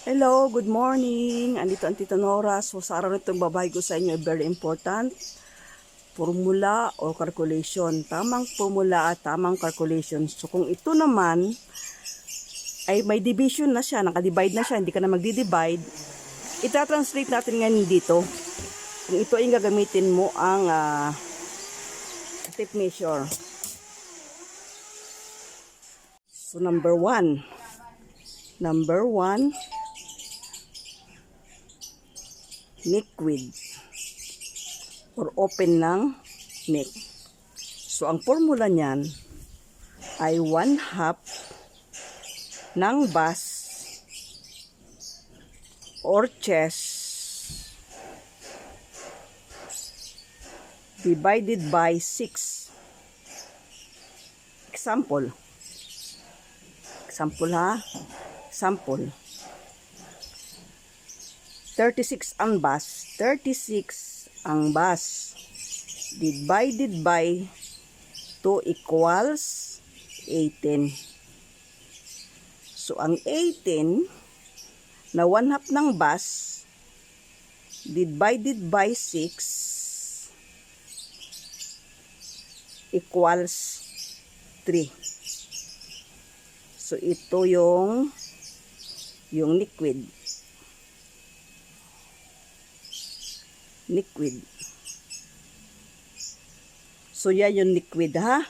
Hello, good morning. Andito ang Tita Nora. So sa araw na itong babahay ko sa inyo, very important. Formula o calculation. Tamang formula at tamang calculation. So kung ito naman ay may division na siya, nakadivide na siya, hindi ka na magdi-divide, ita-translate natin ngayon dito. Kung ito ay gagamitin mo ang tape measure. So number 1. Liquid or open ng neck. So, ang formula niyan ay 1/2 ng bus or chest divided by 6. Example ha. Example. 36 ang bus. 36 ang bus. Divided by 2 equals 18. So, ang 18 na 1/2 ng bus divided by 6 equals 3. So, ito yung liquid. So, yan yung liquid, ha?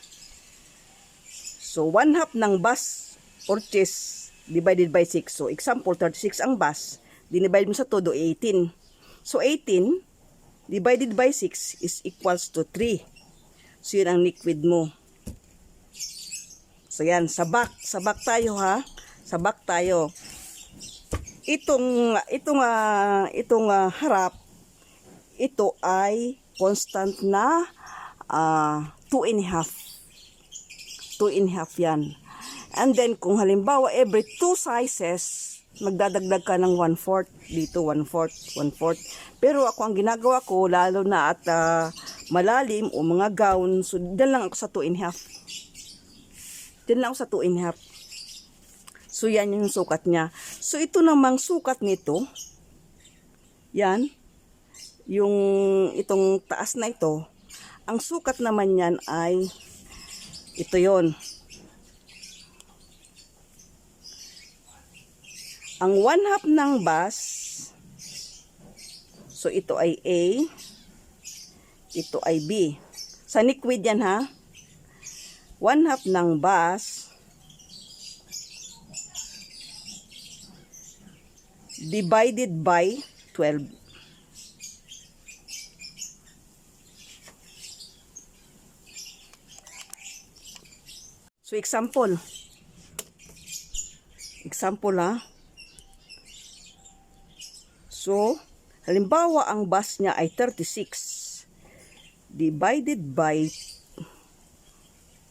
So, 1/2 ng bus or chest divided by 6. So, example, 36 ang bus. Dinivide mo sa todo, 18. So, 18 divided by 6 is equals to 3. So, yun ang liquid mo. So, yan. Sabak tayo, ha? Sabak tayo. Itong harap, ito ay constant na 2.5. 2.5 yan. And then, kung halimbawa, every 2 sizes, magdadagdag ka ng 1/4. Dito, 1/4. Pero ako, ang ginagawa ko, lalo na at malalim o mga gown, so dyan lang ako sa 2.5. So, yan yung sukat niya. So, ito namang sukat nito, yan, yung itong taas na ito, ang sukat naman yan ay ito yon. Ang 1/2 ng bus, so ito ay A, ito ay B. Sa liquid yan, ha? 1/2 ng bus divided by 12. So, example, ha? So, halimbawa, ang bus niya ay 36 divided by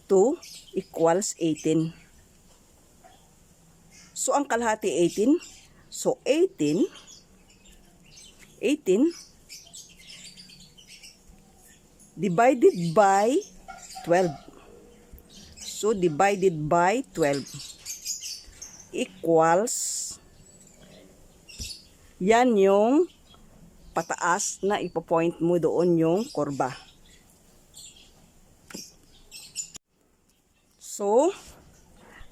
2 equals 18. So, ang kalahati 18. So, 18 divided by 12. So, divided by 12 equals, yan yung pataas na ipopoint mo doon yung kurba. So,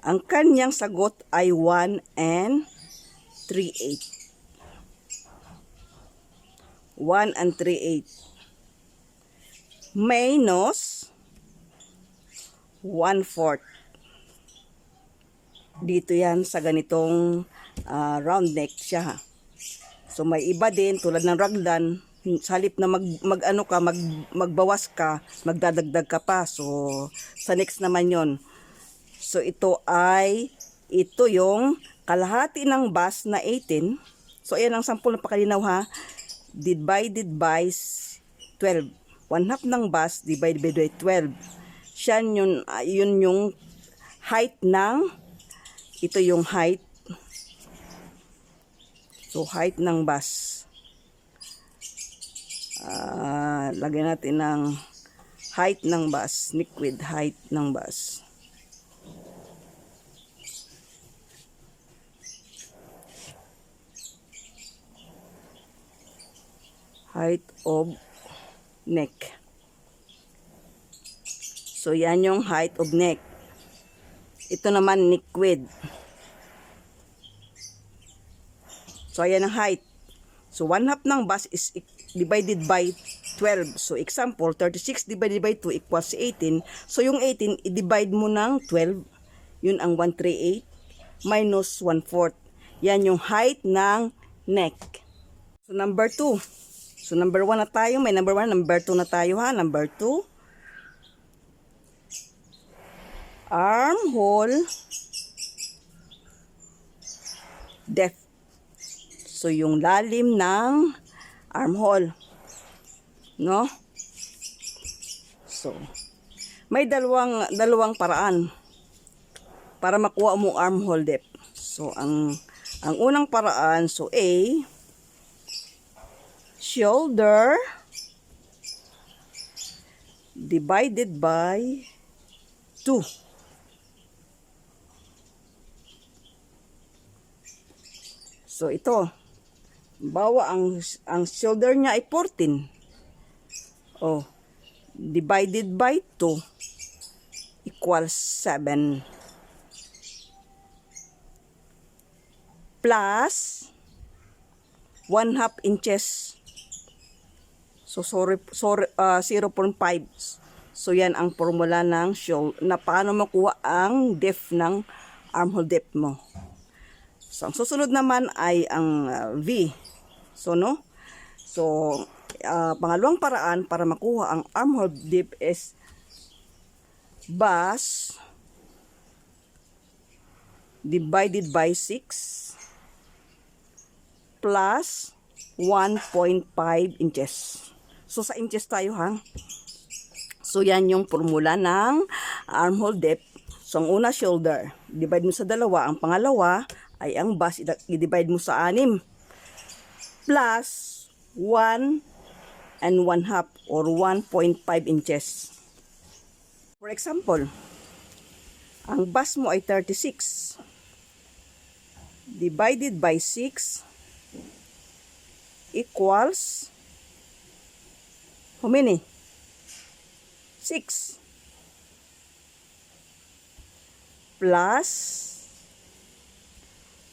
ang kanyang sagot ay 1 and 3/8. 1 and 3/8 minus 1/4. Dito yan sa ganitong round neck siya, ha. So, may iba din tulad ng raglan, sa halip na magbawas ka, magdadagdag ka pa. So, sa next naman yon. So, ito yung kalahati ng bus na 18. So, ayan ang sample na pakalinaw, ha. Divided by 12. 1/2 ng bus divided by 12. Yun yung height ng, ito yung height. So, height ng bus. Lagyan natin ng height ng bus. Liquid height ng bus. height of neck. So, yan yung height of neck. Ito naman, neck width. So, ayan ang height. So, 1/2 ng bus is divided by 12. So, example, 36 divided by 2 equals 18. So, yung 18, i-divide mo ng 12. Yun ang 138 minus 1/4. Yan yung height ng neck. So, number 2. So, number 1 na tayo. May number 1. Number 2 na tayo, ha? Number 2. Armhole depth. So, yung lalim ng armhole. No? So, may dalawang paraan para makuha mo armhole depth. So, ang unang paraan, so A, shoulder divided by 2. So, ito. Bawa ang shoulder niya ay 14. Oh, divided by 2 equals 7. Plus 1/2 inches. So, 0.5. So, yan ang formula ng shoulder, na paano makuha ang depth ng armhole depth mo. So, ang susunod naman ay ang V. So, no? So, pangalawang paraan para makuha ang armhole depth is base divided by 6 plus 1.5 inches. So, sa inches tayo, ha? So, yan yung formula ng armhole depth. So, ang una, shoulder. Divide mo sa dalawa. Ang pangalawa ay ang base, i-divide mo sa 6 plus 1 and 1/2 or 1.5 inches. For example, ang base mo ay 36 divided by 6 equals how many? 6 plus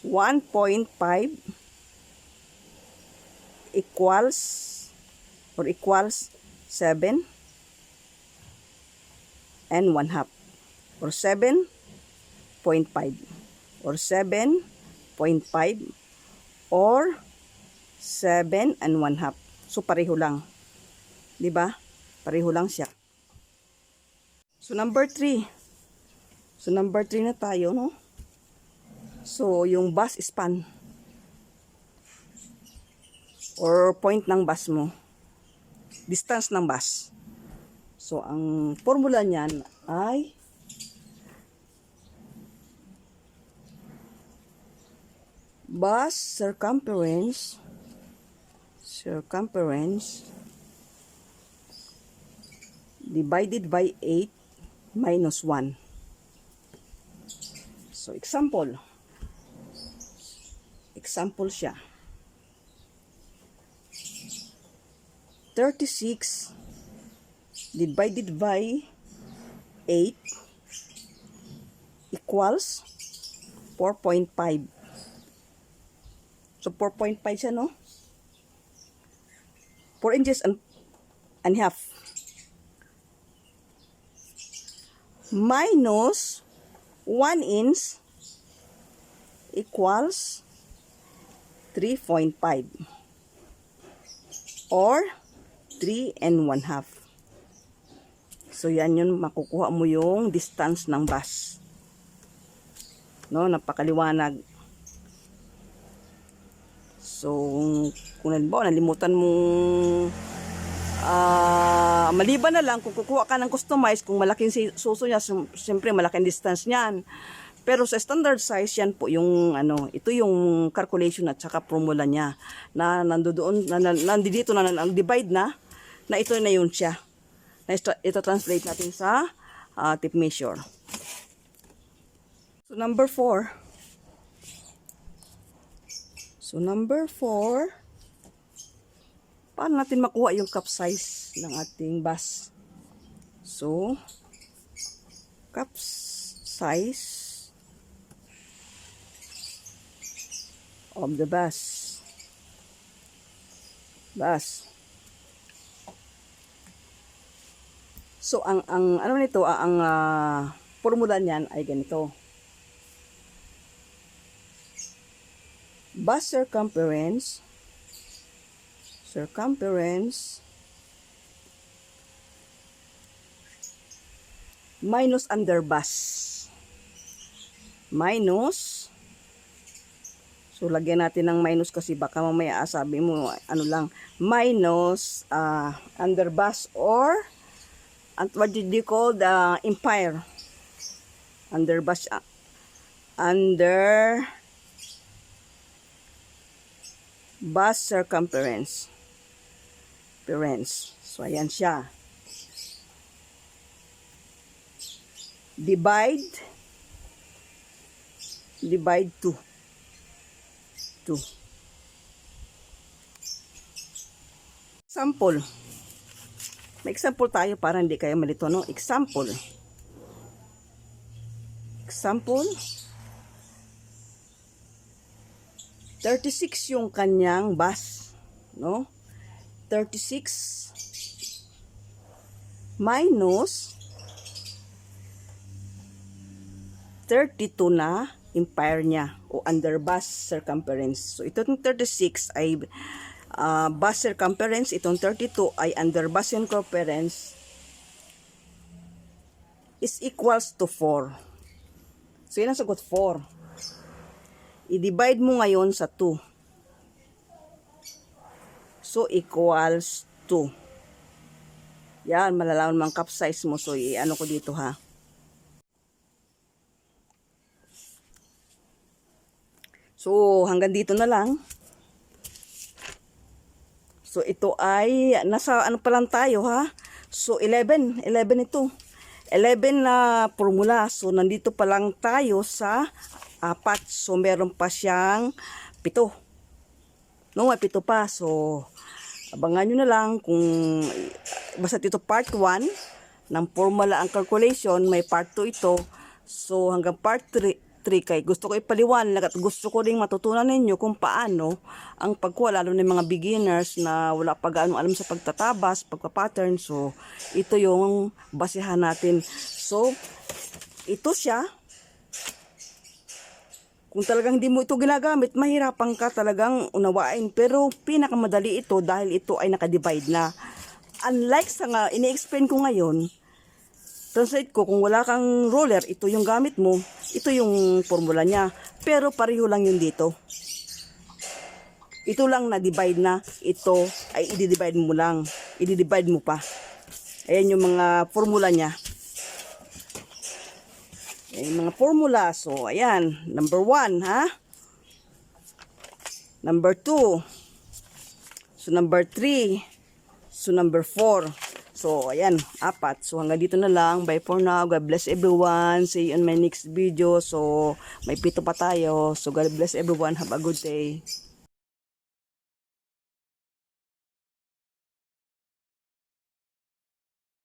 1.5 equals 7 and 1/2 or 7.5 or 7.5 or 7 and 1/2. So, pareho lang. Diba? Pareho lang siya. So, number 3. So, number 3 na tayo, no? So, yung bus span or point ng bus mo. Distance ng bus. So, ang formula niyan ay bus circumference divided by 8 minus 1. So, example siya. 36 divided by 8 equals 4.5. So, 4.5 siya, no? 4 inches and half. Minus 1 inch equals 3.5 or 3 and 1/2. So, yan yun, makukuha mo yung distance ng bus. No, napakaliwanag. So, kung halimbawa, nalimutan mong maliban na lang kung kukuha ka ng customize, kung malaking suso niya, siyempre malaking distance niyan. Pero sa standard size, yan po yung ito yung calculation at saka formula niya na nandoon nandito na divide na ito na yun siya. Na ito translate natin sa tape measure. So number 4. paano natin makuha yung cup size ng ating bus? So, cup size of the bus. So, ang ano nito, ang formula niyan ay ganito. Bus circumference minus underbus. Minus, so lagyan natin ng minus kasi baka mamaya sabi mo ano lang, minus underbus or what did you call the empire? Underbus, bus circumference. So, ayan siya. Divide 2. Example. May example tayo para hindi kayo malito, no? Example. 36 yung kanyang bus, no? 36 minus 32 na empire niya o underbus circumference. So, itong 36 ay bus circumference, itong 32 ay underbus circumference is equals to 4. So, yun ang sagot, 4. I-divide mo ngayon sa 2. So, equals 2. Yan, malalaman mang cup size mo. So, i-ano ko dito ha. So, hanggang dito na lang. So, ito ay, nasa ano pa lang tayo ha. So, 11 ito. 11 na formula. So, nandito pa lang tayo sa 4. So, meron pa siyang 7. No, may 7 pa. So, abangan nyo na lang kung basta dito part 1 ng formula ang calculation, may part 2 ito. So, hanggang part 3 kay gusto ko ipaliwanag at gusto ko ring matutunan ninyo kung paano ang pagkuha, lalo ng mga beginners na wala pa gaano alam sa pagtatabas, pagpa-pattern. So, ito yung basehan natin. So, ito siya. Kung talagang hindi mo ito ginagamit, mahirapan ka talagang unawain. Pero pinakamadali ito dahil ito ay nakadivide na. Unlike sa nga, ini-explain ko ngayon, translate ko, kung wala kang ruler, ito yung gamit mo, ito yung formula niya. Pero pareho lang yun dito. Ito lang na-divide na, ito ay i-divide mo lang. I-divide mo pa. Ayan yung mga formula niya. Ayan yung mga formula. So, ayan. Number 1, ha? Number 2. So, number 3. So, number 4. So, ayan, 4. So, hanggang dito na lang. Bye for now. God bless everyone. See you on my next video. So, may 7 pa tayo. So, God bless everyone. Have a good day.